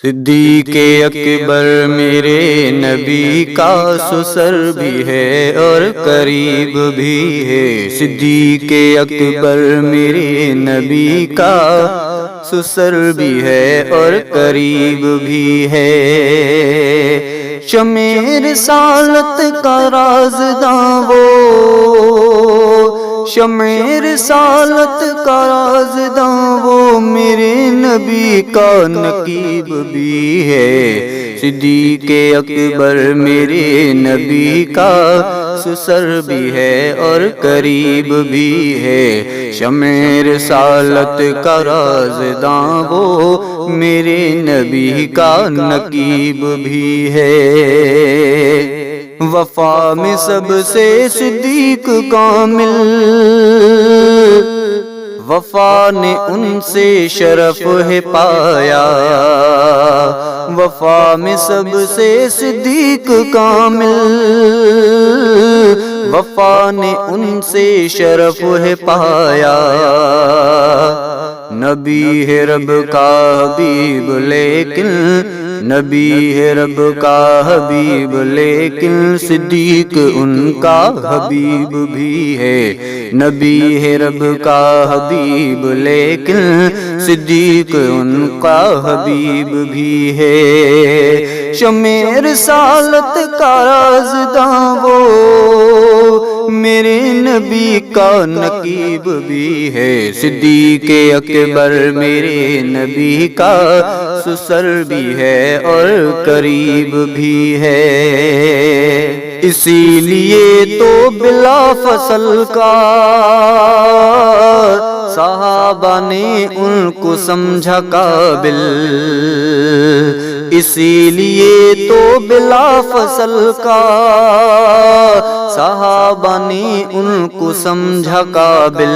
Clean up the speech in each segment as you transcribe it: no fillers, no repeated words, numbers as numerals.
صدیق اکبر میرے نبی کا سسر بھی ہے اور قریب بھی ہے۔ صدیق اکبر میرے نبی کا سسر بھی ہے اور قریب بھی ہے۔ شمع رسالت کا رازداں وہ، شمع رسالت کا رازداں وہ، میرے نبی کا نقیب بھی ہے۔ صدیق اکبر میرے نبی کا سسر بھی ہے اور قریب بھی ہے۔ شمع رسالت کا رازداں وہ، میرے نبی کا نقیب بھی ہے۔ وفا میں سب سے صدیق کامل، وفا نے ان سے شرف ہے پایا۔ وفا میں سب سے صدیق کامل، وفا نے ان سے شرف ہے پایا۔ نبی ہے رب کا حبیب لیکن، نبی ہے رب کا حبیب لیکن صدیق ان کا حبیب بھی ہے۔ نبی ہے رب کا حبیب لیکن صدیق ان کا حبیب بھی ہے۔ شمع رسالت کا رازداں وہ، میرے نبی کا نقیب بھی ہے۔ صدیق اکبر میرے نبی کا سسر بھی ہے اور قریب بھی ہے۔ اسی لیے تو بلا فصل کا صحابہ نے ان کو سمجھا قابل۔ اسی لیے تو بلا فصل کا صحابہ نے ان کو سمجھا قابل۔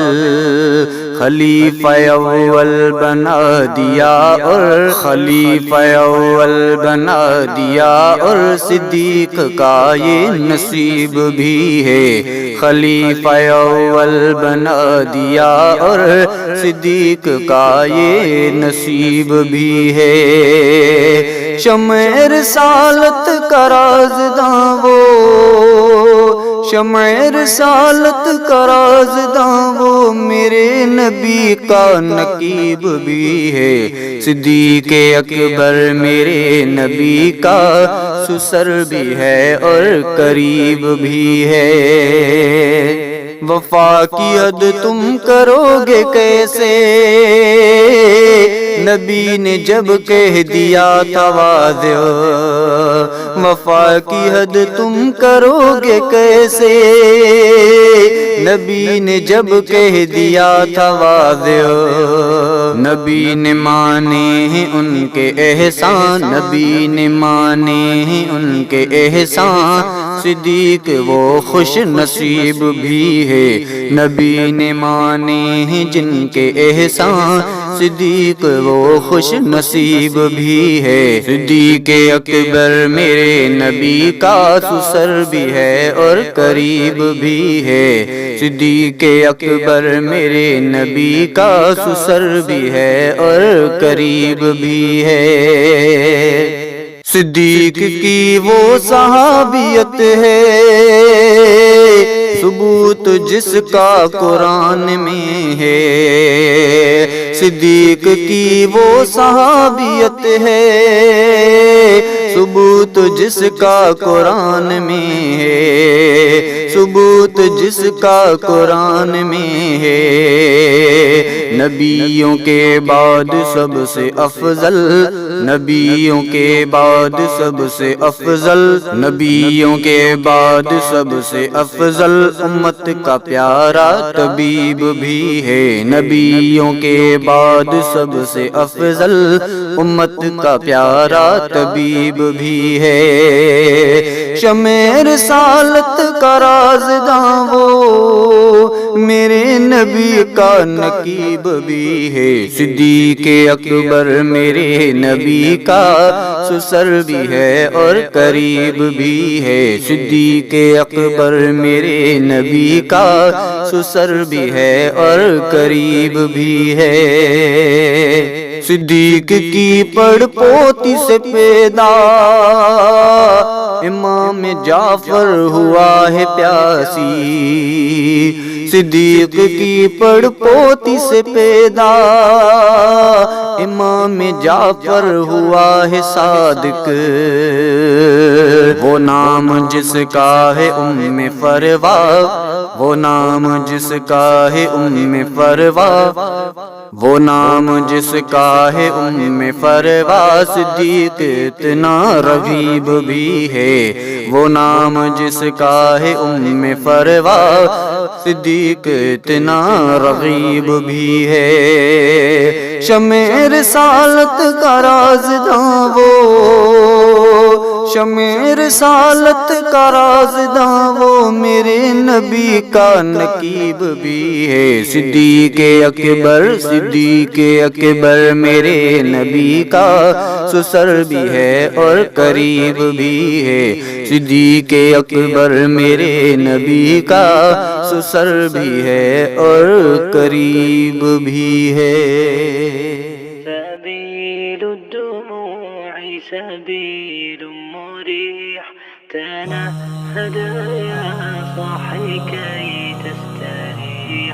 خلیفہ اول بنا دیا اور خلیفہ اول بنا دیا اور صدیق کا یہ نصیب بھی ہے۔ خلیفہ اول بنا دیا اور صدیق کا یہ نصیب بھی ہے۔ شمع رسالت کا رازداں وہ، شمع رسالت کا رازداں وہ، میرے نبی کا نقیب بھی ہے۔ صدیق اکبر میرے نبی کا سسر بھی ہے اور قریب بھی ہے۔ وفا کی حد تم کرو گے کیسے، نبی نے جب کہہ دیا تھا واضح۔ وفا کی حد تم کرو گے کیسے، نبی نے جب کہہ دیا تھا واضح۔ نبی نے مانے ہیں ان کے احسان، نبی نے مانے ہیں ان کے احسان، صدیق وہ خوش نصیب بھی ہے۔ نبی نے مانے ہیں جن کے احسان، صدیق وہ خوش نصیب بھی ہے۔ صدیق اکبر میرے نبی کا سسر بھی ہے اور قریب بھی ہے۔ صدیق اکبر میرے نبی کا سسر بھی ہے اور قریب بھی ہے۔ صدیق کی وہ صحابیت ہے ثبوت جس کا قرآن میں ہے۔ صدیق کی وہ صحابیت ہے ثبوت جس کا قرآن میں ہے، ثبوت جس کا قرآن میں ہے۔ نبیوں کے بعد سب سے افضل، نبیوں کے بعد سب سے افضل، نبیوں کے بعد سب سے افضل، امت کا پیارا طبیب بھی ہے۔ نبیوں کے بعد سب سے افضل، امت کا پیارا طبیب بھی ہے۔ شمع رسالت کا رازداں وہ، میرے نبی کا نقیب بھی ہے۔ صدیق اکبر میرے نبی کا سسر بھی ہے اور قریب بھی ہے۔ صدیق اکبر میرے نبی کا سسر بھی ہے اور قریب بھی ہے۔ صدیق کی پڑ پوتی سے پیدا امام جعفر ہوا ہے پیاسی، صدیق کی پڑ پوتی سے پیدا امام جعفر ہوا ہے صادق، وہ نام جس کا ہے فروا، وہ نام جس کا ہے فروا، وہ نام جس کا ہے فروا، صدیق اتنا رغیب بھی ہے، وہ نام جس کا ہے فروا، صدیق اتنا رغیب بھی ہے، شمع رسالت کا رازداں وہ، شمع رسالت کا رازداں وہ، میرے نبی کا نقیب بھی ہے، صدیق اکبر، صدیق اکبر میرے نبی کا سسر بھی ہے اور قریب بھی ہے، صدیق اکبر میرے نبی کا سسر بھی ہے اور قریب بھی ہے۔ سبيل الدموع سبيل مريح، تنهد يا صاحي كي تستريح،